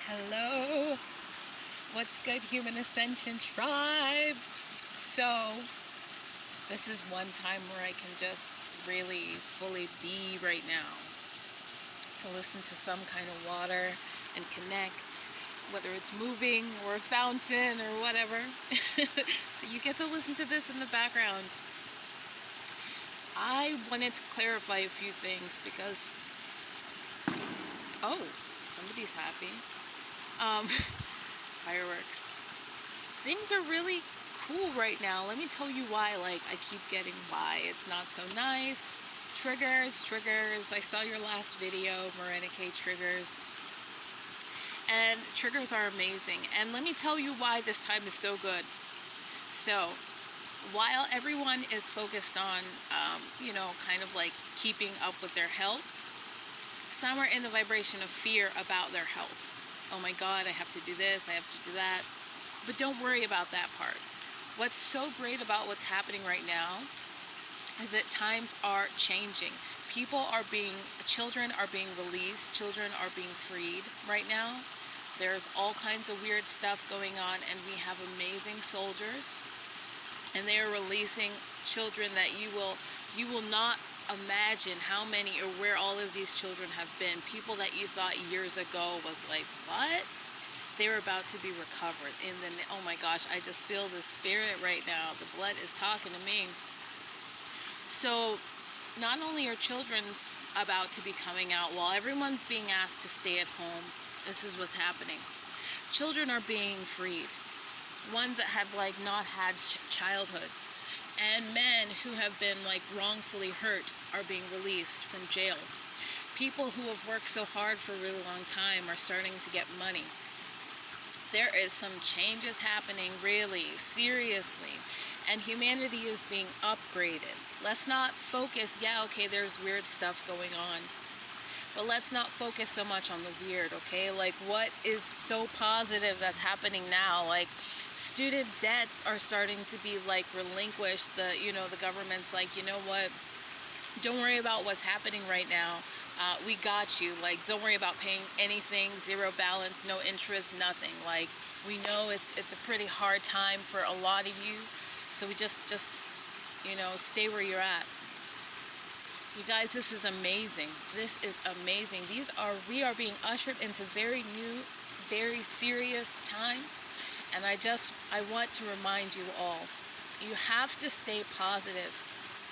Hello, what's good, Human Ascension Tribe? So, this is one time where I can just really fully be right now, to listen to some kind of water and connect, whether it's moving or a fountain or whatever. So you get to listen to this in the background. I wanted to clarify a few things because, oh, somebody's happy. Fireworks. Things are really cool right now. Let me tell you why. I keep getting why it's not so nice. Triggers. I saw your last video, K triggers. And triggers are amazing. And let me tell you why this time is so good. So, while everyone is focused on, kind of like keeping up with their health, some are in the vibration of fear about their health. Oh my God, I have to do this, I have to do that. But don't worry about that part. What's so great about what's happening right now is that times are changing. Children are being released, children are being freed right now. There's all kinds of weird stuff going on, and we have amazing soldiers, and they are releasing children that you will not imagine how many or where all of these children have been. People that you thought years ago was like, what? They're about to be recovered. Oh my gosh, I just feel the spirit right now. The blood is talking to me. So not only are children's about to be coming out, while everyone's being asked to stay at home, this is what's happening. Children are being freed. Ones that have not had childhoods. And men who have been wrongfully hurt are being released from jails. People who have worked so hard for a really long time are starting to get money. There is some changes happening, really, seriously. And humanity is being upgraded. Let's not focus, there's weird stuff going on. But let's not focus so much on the weird, okay? What is so positive that's happening now? Student debts are starting to be relinquished. The government's you know what? Don't worry about what's happening right now. We got you. Don't worry about paying anything, zero balance, no interest, nothing. We know it's a pretty hard time for a lot of you. So we just stay where you're at. You guys, this is amazing. This is amazing. We are being ushered into very new, very serious times. And I want to remind you all, you have to stay positive.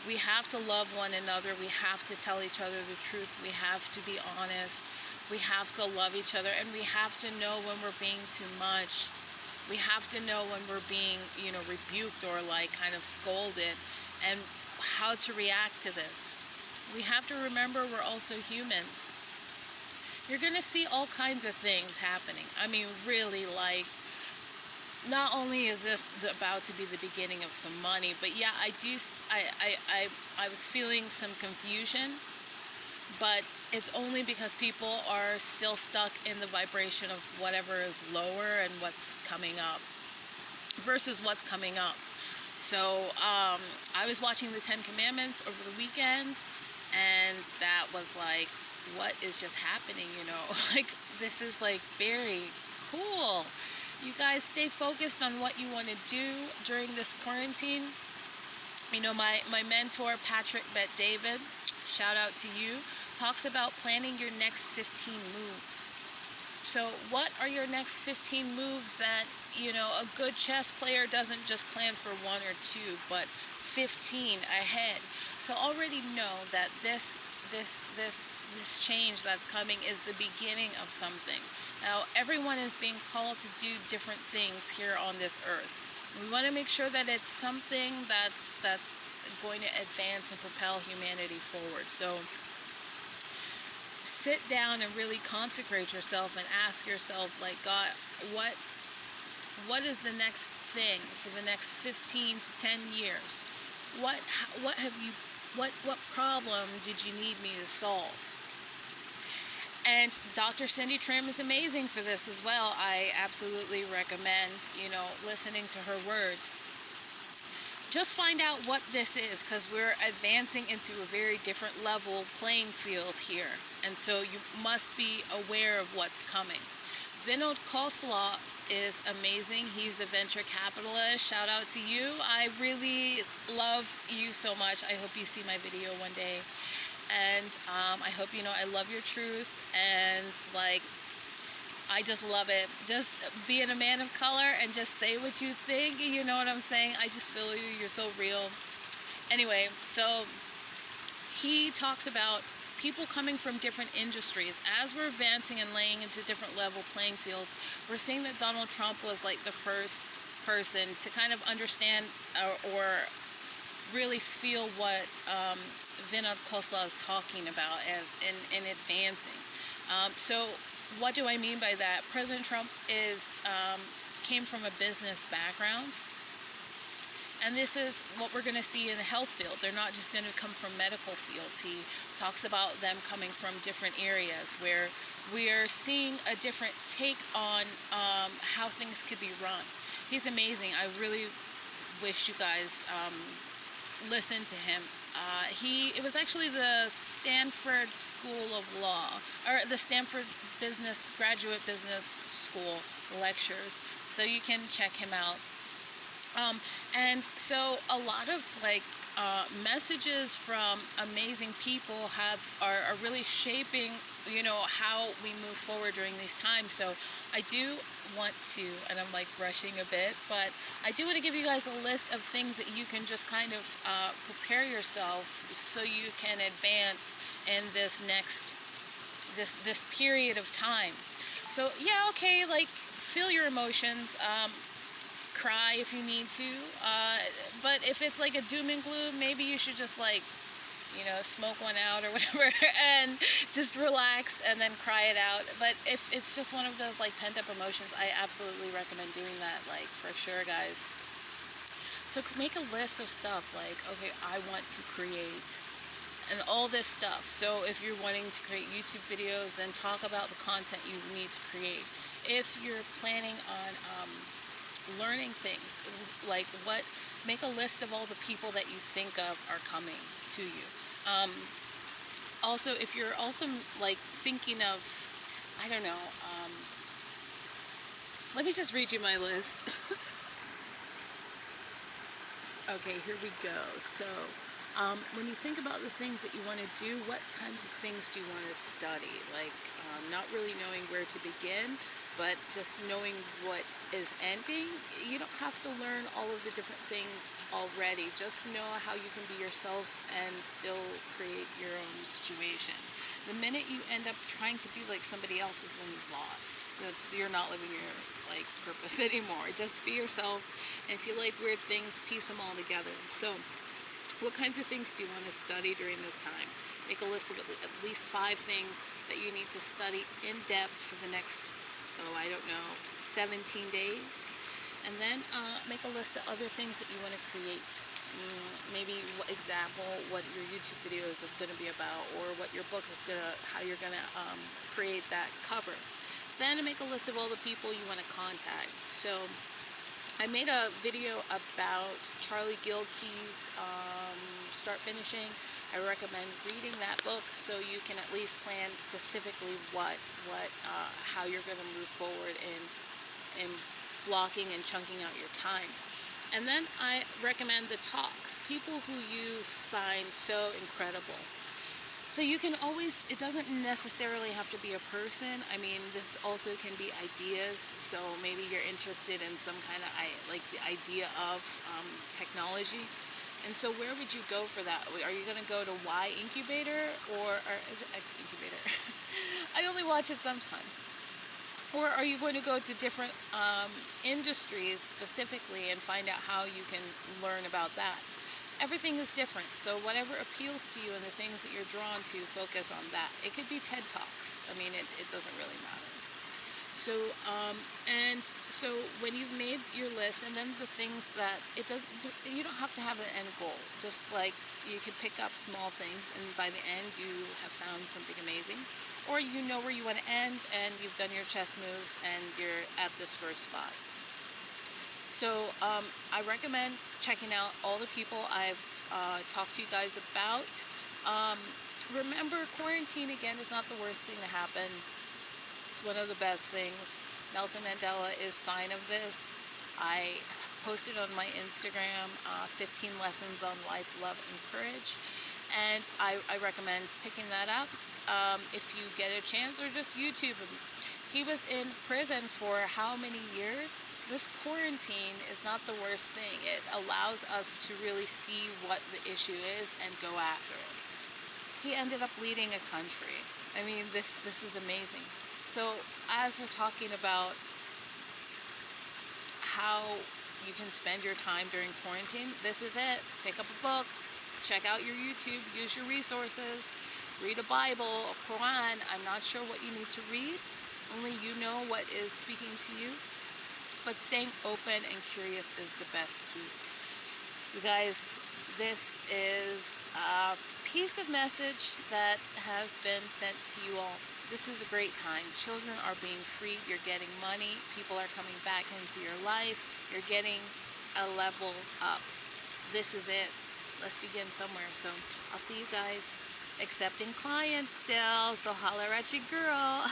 We have to love one another. We have to tell each other the truth. We have to be honest. We have to love each other. And we have to know when we're being too much. We have to know when we're being, rebuked or kind of scolded, and how to react to this. We have to remember we're also humans. You're going to see all kinds of things happening. I mean, really, not only is this about to be the beginning of some money, but I was feeling some confusion, but it's only because people are still stuck in the vibration of whatever is lower and what's coming up versus what's coming up. So I was watching the 10 Commandments over the weekend, and that was what is just happening, this is very cool. You guys stay focused on what you want to do during this quarantine. My mentor, Patrick Bet-David, shout out to you, talks about planning your next 15 moves. So what are your next 15 moves that, a good chess player doesn't just plan for one or two, but 15 ahead. So already know that this change that's coming is the beginning of something. Now, everyone is being called to do different things here on this earth. We want to make sure that it's something that's going to advance and propel humanity forward. So sit down and really consecrate yourself and ask yourself, God, what is the next thing for the next 15 to 10 years? What problem did you need me to solve? And Dr. Cindy Trimm is amazing for this as well. I absolutely recommend, listening to her words. Just find out what this is, because we're advancing into a very different level playing field here. And so you must be aware of what's coming. Vinod Khosla is amazing. He's a venture capitalist. Shout out to you. I really love you so much. I hope you see my video one day. And I hope you know I love your truth. And like, I just love it. Just being a man of color and just say what you think. You know what I'm saying? I just feel you. You're so real. Anyway, so he talks about people coming from different industries. As we're advancing and laying into different level playing fields, we're seeing that Donald Trump was like the first person to kind of understand or really feel what Vinod Khosla is talking about as in advancing. So what do I mean by that? President Trump came from a business background. And this is what we're going to see in the health field. They're not just going to come from medical fields. He talks about them coming from different areas where we are seeing a different take on how things could be run. He's amazing. I really wish you guys listen to him. It was actually the Stanford School of Law, or the Stanford Graduate Business School lectures. So you can check him out. And so a lot of like messages from amazing people are really shaping, you know, how we move forward during these times. So I do want to, and I'm like rushing a bit, but I do want to give you guys a list of things that you can just kind of prepare yourself so you can advance in this this period of time. So yeah, okay, like feel your emotions. Cry if you need to, but if it's like a doom and gloom, maybe you should just like, you know, smoke one out or whatever and just relax and then cry it out. But if it's just one of those like pent up emotions, I absolutely recommend doing that, like for sure, guys. So make a list of stuff like, okay, I want to create and all this stuff. So if you're wanting to create YouTube videos, then talk about the content you need to create. If you're planning on learning things, like make a list of all the people that you think of are coming to you. Also, if you're also like thinking of, I don't know, let me just read you my list. Okay, here we go. So when you think about the things that you want to do, what kinds of things do you want to study? Like not really knowing where to begin, but just knowing what is ending. You don't have to learn all of the different things already. Just know how you can be yourself and still create your own situation. The minute you end up trying to be like somebody else is when you've lost. You're not living your like purpose anymore. Just be yourself, and if you like weird things, piece them all together. So what kinds of things do you want to study during this time? Make a list of at least 5 things that you need to study in depth for the next, I don't know, 17 days. And then make a list of other things that you want to create. Maybe example what your YouTube videos are going to be about, or what your book is how you're going to create that cover. Then make a list of all the people you want to contact. So I made a video about Charlie Gilkey's Start Finishing. I recommend reading that book so you can at least plan specifically how you're going to move forward in blocking and chunking out your time. And then I recommend the talks, people who you find so incredible. So you can always, it doesn't necessarily have to be a person. I mean, this also can be ideas. So maybe you're interested in some kind of, like the idea of technology. And so where would you go for that? Are you going to go to Y Incubator or is it X Incubator? I only watch it sometimes. Or are you going to go to different industries specifically and find out how you can learn about that? Everything is different, so whatever appeals to you and the things that you're drawn to, focus on that. It could be TED Talks. I mean, it doesn't really matter. So, and so when you've made your list, and then the things that you don't have to have an end goal. Just like you could pick up small things, and by the end you have found something amazing. Or you know where you want to end, and you've done your chess moves, and you're at this first spot. So I recommend checking out all the people I've talked to you guys about. Remember, quarantine again is not the worst thing to happen. It's one of the best things. Nelson Mandela is sign of this. I posted on my Instagram 15 lessons on life, love, and courage. And I recommend picking that up if you get a chance, or just YouTube him. He was in prison for how many years? This quarantine is not the worst thing. It allows us to really see what the issue is and go after it. He ended up leading a country. I mean, this is amazing. So as we're talking about how you can spend your time during quarantine, this is it. Pick up a book, check out your YouTube, use your resources, read a Bible, a Quran. I'm not sure what you need to read. Only you know what is speaking to you. But staying open and curious is the best key. You guys, this is a piece of message that has been sent to you all. This is a great time. Children are being freed. You're getting money. People are coming back into your life. You're getting a level up. This is it. Let's begin somewhere. So I'll see you guys. Accepting clients still. So holler at your girl.